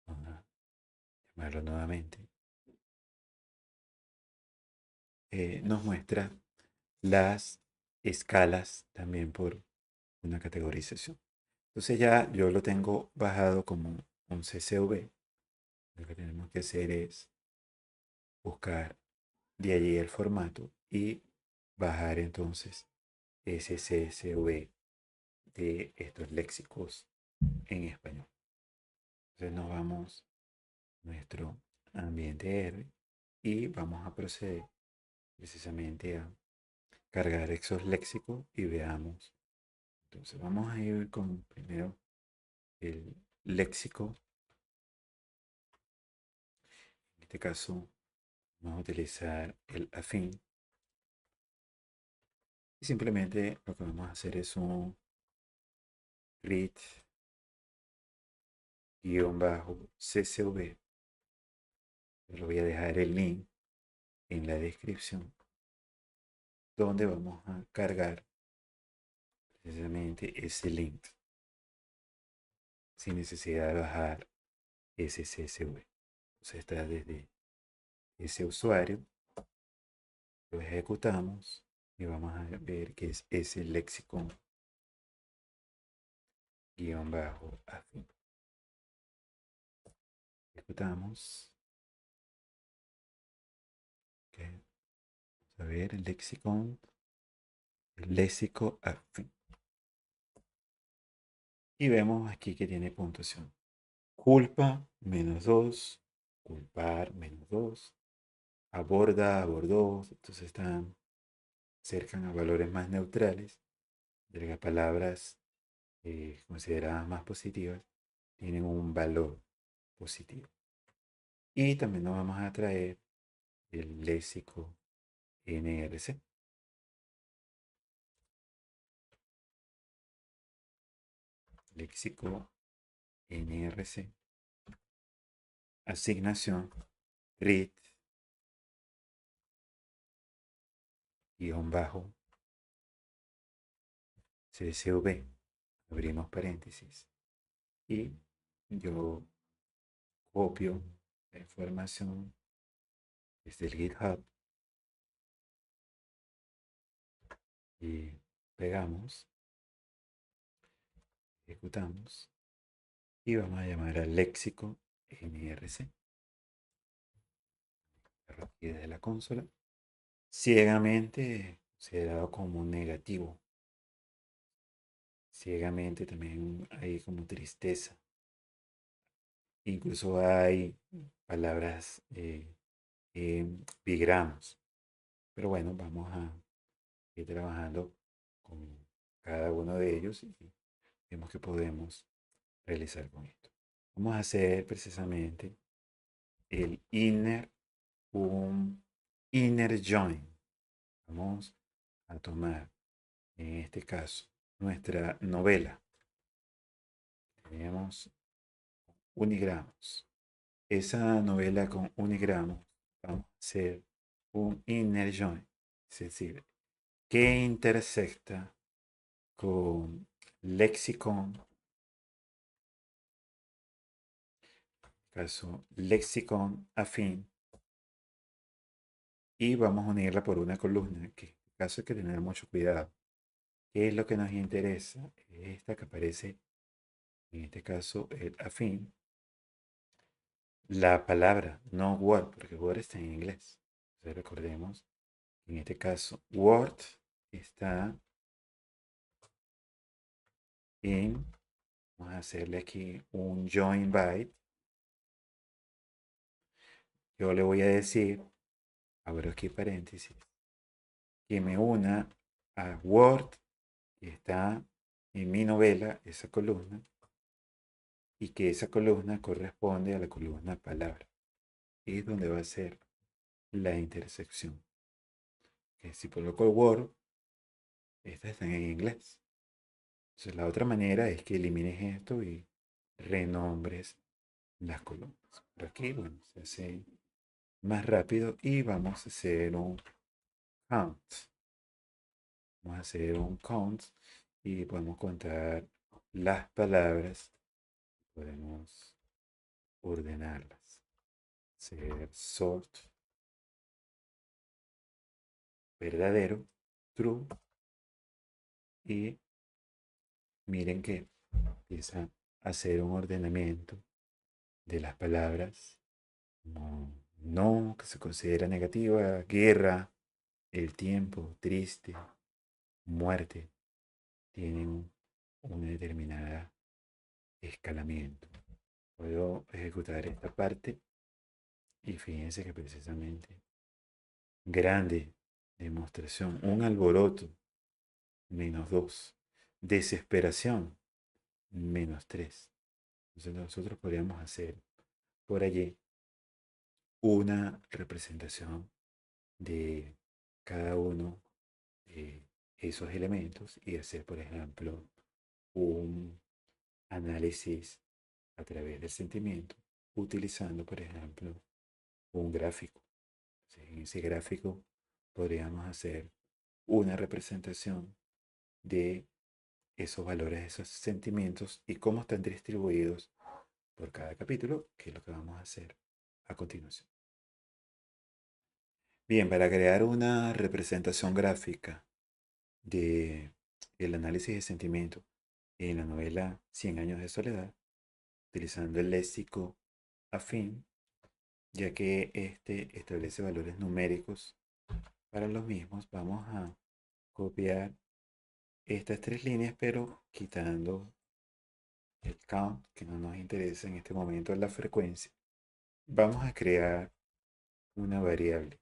vamos a llamarlo nuevamente, nos muestra las escalas también por una categorización. Entonces ya yo lo tengo bajado como un CSV. Lo que tenemos que hacer es buscar de allí el formato y bajar entonces ese CSV de estos léxicos en español. Entonces nos vamos a nuestro ambiente R y vamos a proceder precisamente a cargar esos léxicos y veamos. Entonces vamos a ir con primero el léxico. En este caso vamos a utilizar el afín y simplemente lo que vamos a hacer es un read -csv. Le voy a dejar el link en la descripción donde vamos a cargar precisamente ese link sin necesidad de bajar ese CSV. Entonces está desde ese usuario, lo ejecutamos y vamos a ver que es ese lexicon -afín. Ejecutamos. Okay. Vamos a ver el lexicon, el léxico afín. Y vemos aquí que tiene puntuación. Culpa -2, culpar -2, aborda, abordó, entonces están cercan a valores más neutrales, de que las palabras consideradas más positivas tienen un valor positivo. Y también nos vamos a traer el léxico NRC. Léxico NRC. Asignación read guión bajo CSV. Abrimos paréntesis. Y yo copio la información desde el GitHub y pegamos, ejecutamos y vamos a llamar al léxico NRC. Aquí desde la consola. Ciegamente considerado como un negativo. Ciegamente también hay como tristeza. Incluso hay palabras bigramos. Pero bueno, vamos a ir trabajando con cada uno de ellos y vemos que podemos realizar con esto. Vamos a hacer precisamente el un inner join. Vamos a tomar, en este caso, nuestra novela. Tenemos unigramos. Esa novela con unigramos, vamos a hacer un inner join. Es decir, que intersecta con lexicon, caso lexicon afín, y vamos a unirla por una columna, que en este caso hay que tener mucho cuidado. ¿Qué es lo que nos interesa? Esta que aparece, en este caso, el afín, la palabra, no word, porque word está en inglés. Entonces recordemos, en este caso, word está en, vamos a hacerle aquí un join by. Yo le voy a decir, abro aquí paréntesis, que me una a Word, que está en mi novela, esa columna, y que esa columna corresponde a la columna palabra. Y es donde va a ser la intersección. Que si coloco Word, estas están en inglés. Entonces la otra manera es que elimines esto y renombres las columnas. Por aquí, bueno, se hace más rápido y vamos a hacer un count. Vamos a hacer un count y podemos contar las palabras. Podemos ordenarlas. Hacer sort verdadero, true. Y miren que empieza a hacer un ordenamiento de las palabras como no, que se considera negativa, guerra, el tiempo, triste, muerte. Tienen una determinada escalamiento. Puedo ejecutar esta parte y fíjense que precisamente grande demostración, un alboroto, -2, desesperación, -3. Entonces nosotros podríamos hacer por allí una representación de cada uno de esos elementos y hacer, por ejemplo, un análisis a través del sentimiento, utilizando, por ejemplo, un gráfico. En ese gráfico podríamos hacer una representación de esos valores, esos sentimientos y cómo están distribuidos por cada capítulo, que es lo que vamos a hacer a continuación. Bien, para crear una representación gráfica de el análisis de sentimiento en la novela Cien años de soledad, utilizando el léxico afín, ya que este establece valores numéricos para los mismos, vamos a copiar estas tres líneas, pero quitando el count, que no nos interesa en este momento, la frecuencia. Vamos a crear una variable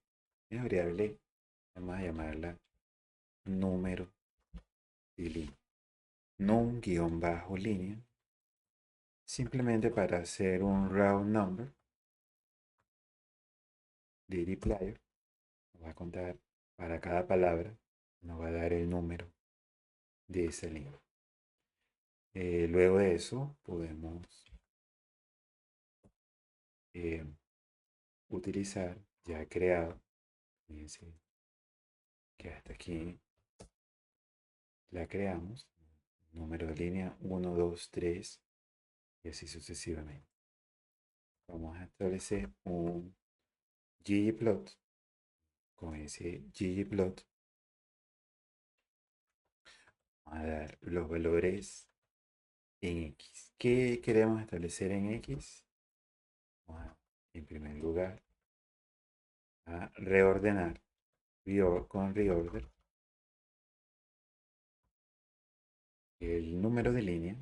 Esta variable vamos a llamarla número y línea. Num guión bajo línea. Simplemente para hacer un round number. Dplyr nos va a contar para cada palabra, nos va a dar el número de esa línea. Luego de eso podemos utilizar ya creado. Fíjense que hasta aquí la creamos. Número de línea 1, 2, 3 y así sucesivamente. Vamos a establecer un ggplot. Con ese ggplot vamos a dar los valores en X. ¿Qué queremos establecer en X? Vamos a, en primer lugar, a reordenar con reorder el número de línea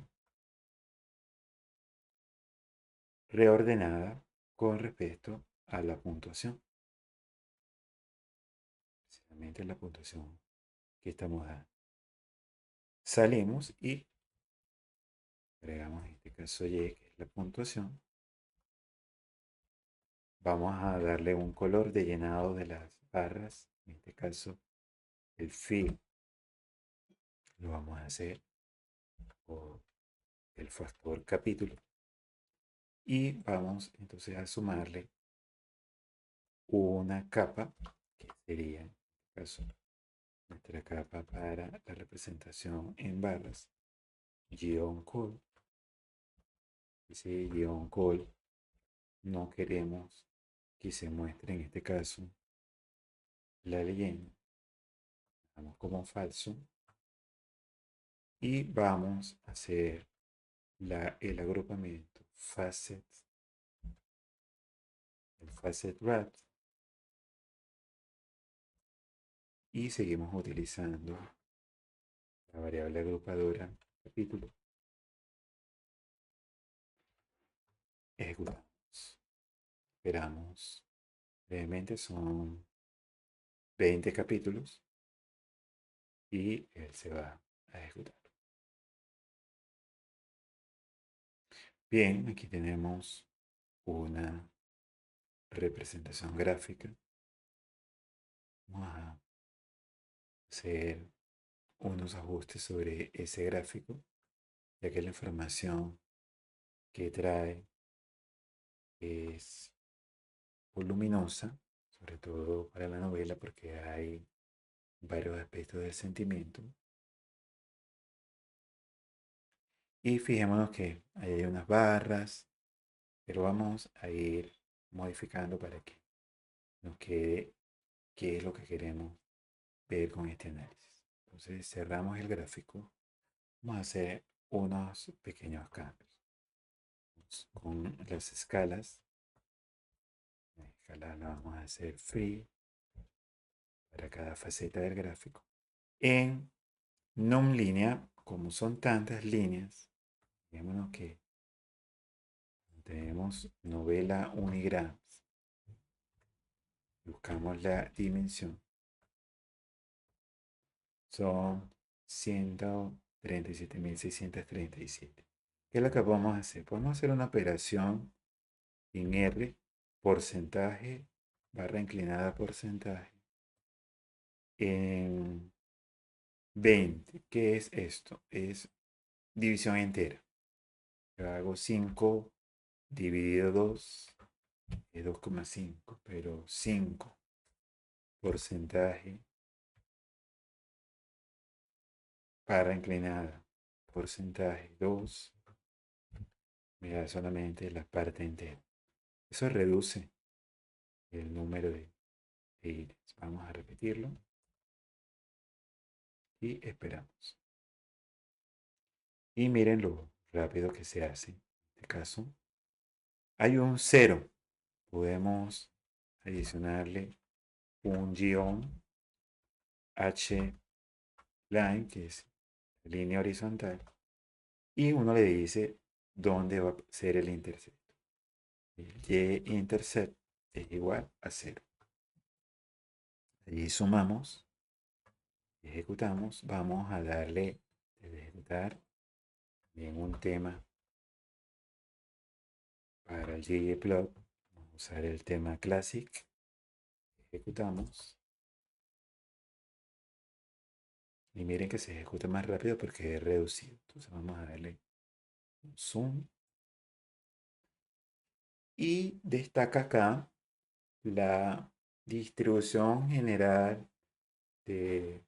reordenada con respecto a la puntuación. Precisamente la puntuación que estamos dando. Salimos y agregamos en este caso Y, que es la puntuación. Vamos a darle un color de llenado de las barras. En este caso, el fill lo vamos a hacer por el factor capítulo. Y vamos entonces a sumarle una capa, que sería en este caso nuestra capa para la representación en barras, guión col. Ese guión col no queremos que se muestre en este caso la leyenda. Damos como falso y vamos a hacer el agrupamiento facet, el facet wrap, y seguimos utilizando la variable agrupadora capítulo. Ejecutamos. Esperamos brevemente, son 20 capítulos y él se va a ejecutar. Bien, aquí tenemos una representación gráfica. Vamos a hacer unos ajustes sobre ese gráfico, ya que la información que trae es voluminosa, sobre todo para la novela, porque hay varios aspectos del sentimiento. Y fijémonos que ahí hay unas barras, pero vamos a ir modificando para que nos quede qué es lo que queremos ver con este análisis. Entonces cerramos el gráfico. Vamos a hacer unos pequeños cambios. Con las escalas, la escala la vamos a hacer free para cada faceta del gráfico. En non línea, como son tantas líneas, digamos que tenemos novela unigrams, buscamos la dimensión, son 137.637. ¿Qué es lo que podemos hacer? Podemos hacer una operación en R, porcentaje, barra inclinada porcentaje, en 20. ¿Qué es esto? Es división entera. Yo hago 5 dividido 2 es 2,5, pero 5 porcentaje barra inclinada porcentaje 2 me da solamente la parte entera. Eso reduce el número de ítems. Vamos a repetirlo y esperamos. Y miren lo rápido que se hace. En este caso, hay un 0. Podemos adicionarle un guión H line, que es línea horizontal, y uno le dice dónde va a ser el intercepto. El y intercept es igual a 0. Allí sumamos, ejecutamos. Vamos a darle de ejecutar en un tema para el ggplot. Vamos a usar el tema Classic. Ejecutamos. Y miren que se ejecuta más rápido porque es reducido. Entonces vamos a darle un zoom. Y destaca acá la distribución general de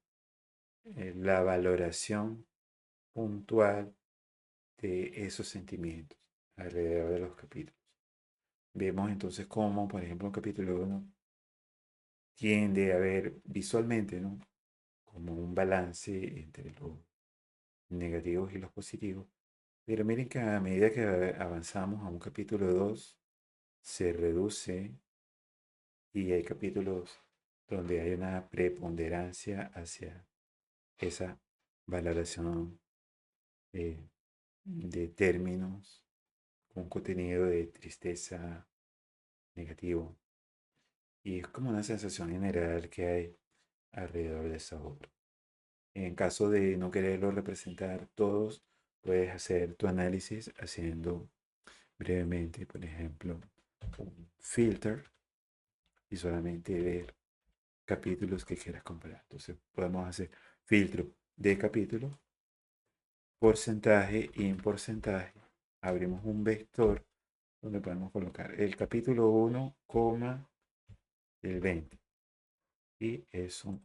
la valoración puntual de esos sentimientos alrededor de los capítulos. Vemos entonces cómo, por ejemplo, un capítulo 1 tiende a ver visualmente, ¿no? Como un balance entre los negativos y los positivos. Pero miren que a medida que avanzamos a un capítulo 2 se reduce y hay capítulos donde hay una preponderancia hacia esa valoración eh, de términos con contenido de tristeza negativo. Y es como una sensación general que hay alrededor de esa obra. En caso de no quererlo representar todos, puedes hacer tu análisis haciendo brevemente, por ejemplo, un filter y solamente ver capítulos que quieras comparar. Entonces podemos hacer filtro de capítulo, porcentaje y en porcentaje abrimos un vector donde podemos colocar el capítulo 1, el 20. Y eso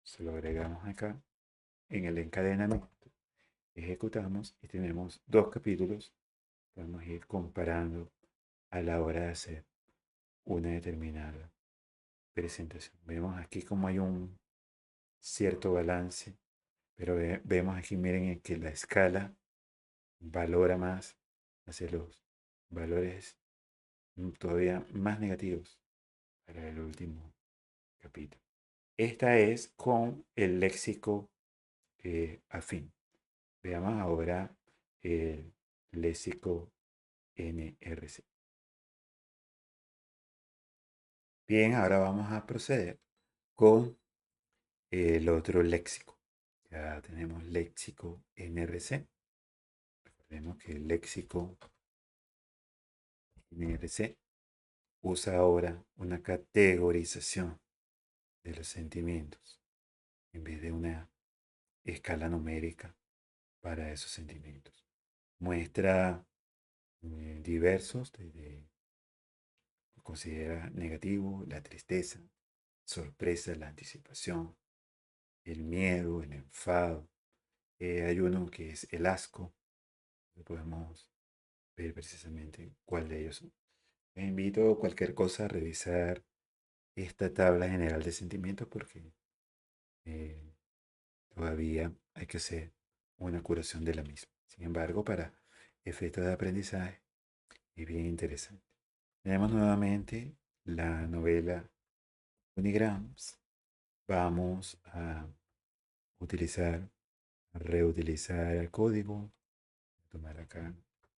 se lo agregamos acá en el encadenamiento. Ejecutamos y tenemos dos capítulos. Podemos ir comparando a la hora de hacer una determinada presentación. Vemos aquí como hay un cierto balance, pero vemos aquí, miren, que la escala valora más hacia los valores todavía más negativos para el último capítulo. Esta es con el léxico afín. Veamos ahora el léxico NRC. Bien, ahora vamos a proceder con el otro léxico. Ya tenemos léxico NRC. Recordemos que el léxico NRC usa ahora una categorización de los sentimientos en vez de una escala numérica para esos sentimientos. Muestra diversos, considera negativo la tristeza, sorpresa, la anticipación, el miedo, el enfado. Hay uno que es el asco. Podemos ver precisamente cuál de ellos son. Les invito a cualquier cosa a revisar esta tabla general de sentimientos porque eh, todavía hay que hacer una curación de la misma. Sin embargo, para efectos de aprendizaje es bien interesante. Tenemos nuevamente la novela Unigrams. Vamos a utilizar, reutilizar el código. Tomar acá,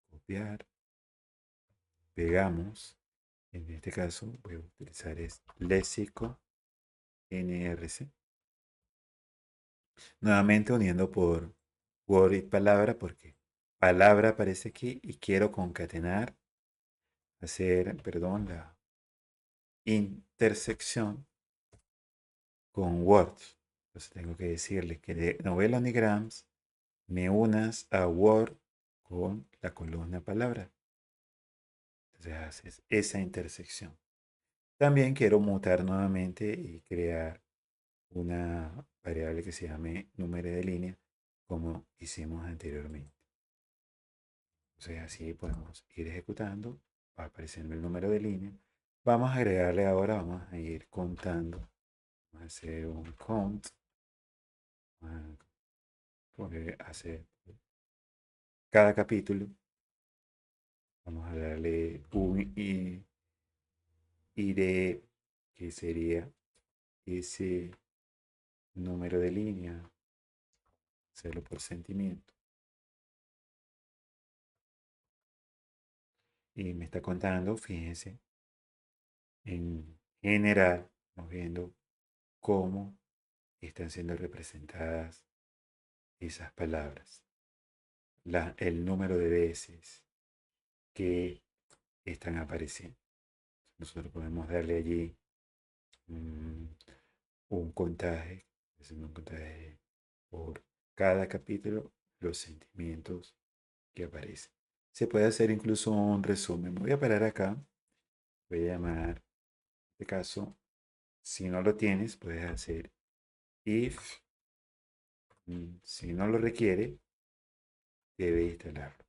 copiar, pegamos. En este caso voy a utilizar es léxico NRC. Nuevamente uniendo por word y palabra porque palabra aparece aquí y quiero concatenar, hacer, perdón, la intersección con Word. Entonces tengo que decirle que de novela Unigrams me unas a Word con la columna palabra. Entonces haces esa intersección. También quiero mutar nuevamente y crear una variable que se llame número de línea como hicimos anteriormente. Entonces así podemos ir ejecutando, va apareciendo el número de línea. Vamos a agregarle ahora, vamos a ir contando. Vamos a hacer un count. Vamos a hacer cada capítulo. Vamos a darle un ID que sería ese número de línea, hacerlo por sentimiento. Y me está contando, fíjense, en general, vamos viendo cómo están siendo representadas esas palabras, el número de veces que están apareciendo. Nosotros podemos darle allí mm, un contaje, haciendo un contaje por cada capítulo, los sentimientos que aparecen. Se puede hacer incluso un resumen. Me voy a parar acá. Voy a llamar, en este caso, si no lo tienes, puedes hacer if. Si no lo requiere, debe instalarlo.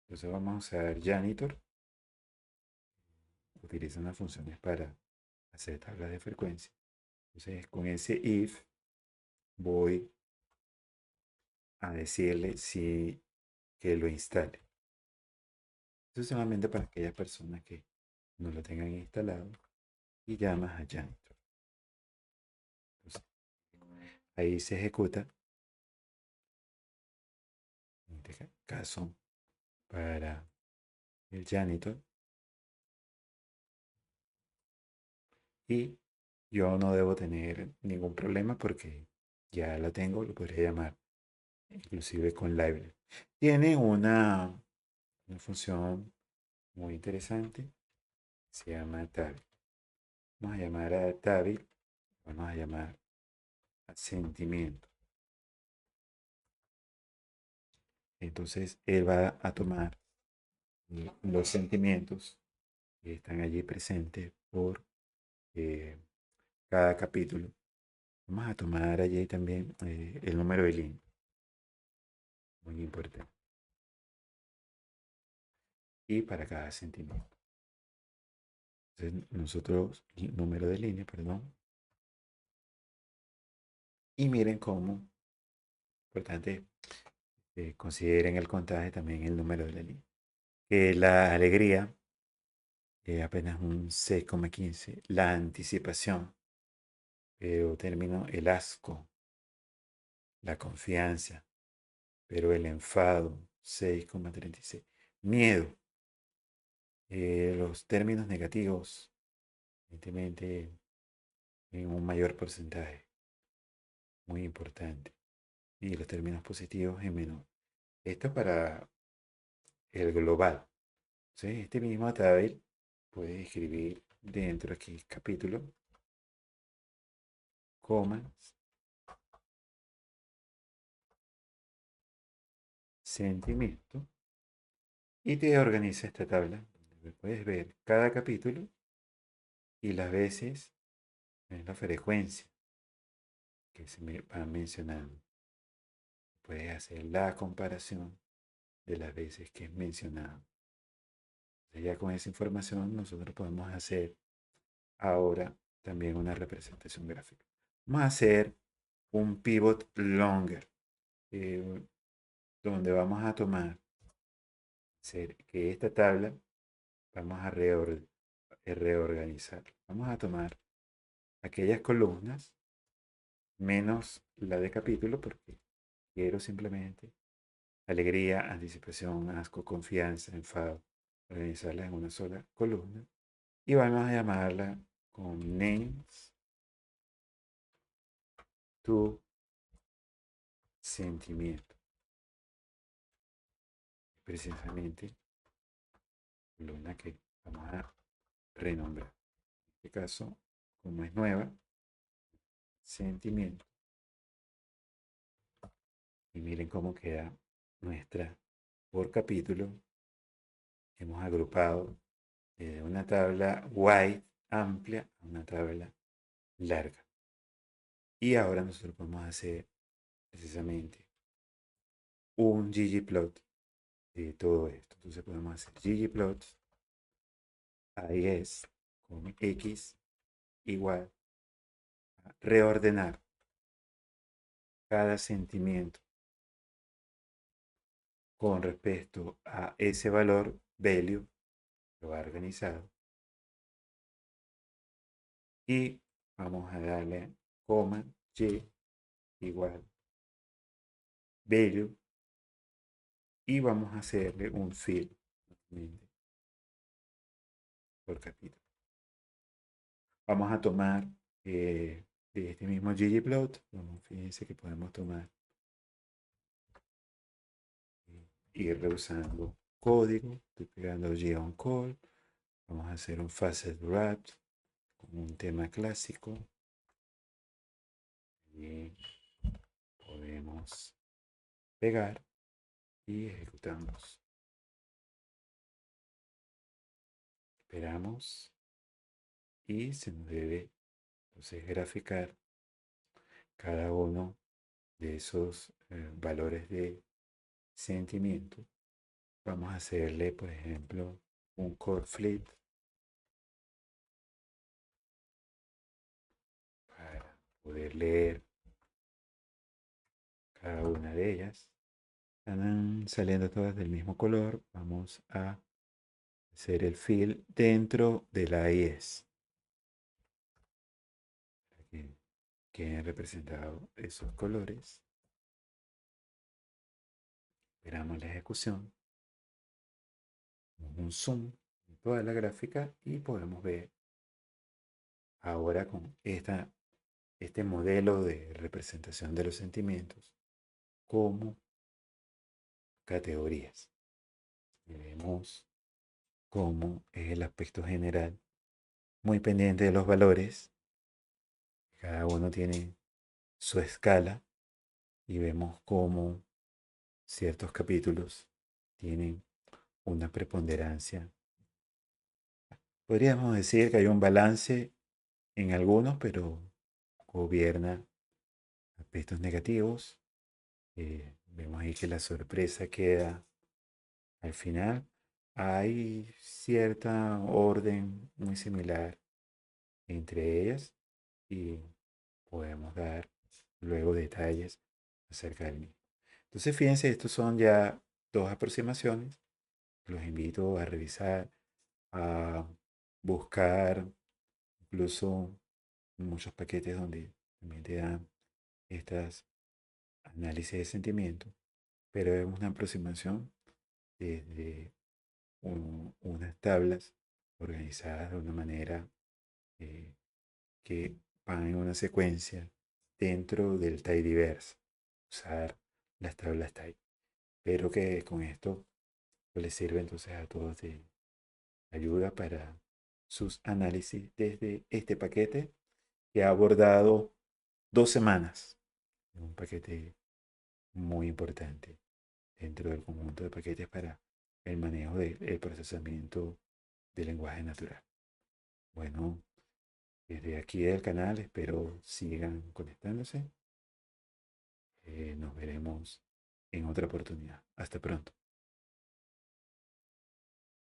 Entonces vamos a usar Janitor. Utiliza unas funciones para hacer tablas de frecuencia. Entonces con ese if voy a decirle si que lo instale. Eso es solamente para aquellas personas que no lo tengan instalado y llamas a Janitor. Entonces, ahí se ejecuta, en este caso, para el Janitor. Y yo no debo tener ningún problema porque ya la tengo, lo podría llamar inclusive con library. Tiene una función muy interesante, se llama tabil. Vamos a llamar a tabil, vamos a llamar a sentimiento. Entonces él va a tomar los sentimientos que están allí presentes por eh, cada capítulo. Vamos a tomar allí también el número de línea, muy importante. Y para cada sentimiento. Entonces nosotros, el número de línea, perdón. Y miren cómo, importante, consideren el contaje también el número de la línea. La alegría, apenas un 6,15. La anticipación, pero término el asco. La confianza, pero el enfado, 6,36. Miedo, los términos negativos, evidentemente en un mayor porcentaje, muy importante. Y los términos positivos en menor. Esto para el global. ¿Sí? Este mismo tabel puede escribir dentro aquí capítulo, comas, sentimiento, y te organiza esta tabla donde puedes ver cada capítulo y las veces en la frecuencia que se me van mencionando. Puedes hacer la comparación de las veces que es mencionado. Entonces ya con esa información nosotros podemos hacer ahora también una representación gráfica. Vamos a hacer un pivot longer, eh, donde vamos a tomar que esta tabla vamos a reorganizar. Vamos a tomar aquellas columnas menos la de capítulo porque quiero simplemente alegría, anticipación, asco, confianza, enfado, organizarlas en una sola columna y vamos a llamarla con names to sentimiento. Precisamente columna que vamos a renombrar. En este caso, como es nueva, sentimiento. Y miren cómo queda nuestra por capítulo. Hemos agrupado desde una tabla wide, amplia, a una tabla larga. Y ahora nosotros podemos hacer precisamente un ggplot de todo esto. Entonces podemos hacer ggplot, ahí es, con x igual a reordenar cada sentimiento con respecto a ese valor value lo ha organizado y vamos a darle coma y igual value y vamos a hacerle un fill por capítulo. Vamos a tomar de este mismo ggplot, bueno, fíjense que podemos tomar ir reusando código. Estoy pegando G on call. Vamos a hacer un facet wrap con un tema clásico. Y podemos pegar y ejecutamos. Esperamos y se nos debe entonces graficar cada uno de esos valores de sentimiento. Vamos a hacerle, por ejemplo, un core flip para poder leer cada una de ellas. Están saliendo todas del mismo color. Vamos a hacer el fill dentro de la IS para que queden representados esos colores. Esperamos la ejecución. Un zoom en toda la gráfica y podemos ver ahora con este modelo de representación de los sentimientos como categorías. Y vemos cómo es el aspecto general, muy pendiente de los valores. Cada uno tiene su escala y vemos cómo ciertos capítulos tienen una preponderancia. Podríamos decir que hay un balance en algunos, pero gobierna aspectos negativos. Vemos ahí que la sorpresa queda al final. Hay cierta orden muy similar entre ellas y podemos dar luego detalles acerca del mismo. Entonces, fíjense, estos son ya dos aproximaciones. Los invito a revisar, a buscar incluso muchos paquetes donde también te dan estas análisis de sentimiento, pero es una aproximación desde unas tablas organizadas de una manera eh, que van en una secuencia dentro del tidyverse. Usar las tablas TIDE. Espero que con esto les sirva entonces a todos de ayuda para sus análisis desde este paquete que ha abordado 2 semanas. Un paquete muy importante dentro del conjunto de paquetes para el manejo del procesamiento del lenguaje natural. Bueno, desde aquí del canal espero sigan conectándose. Nos veremos en otra oportunidad. Hasta pronto.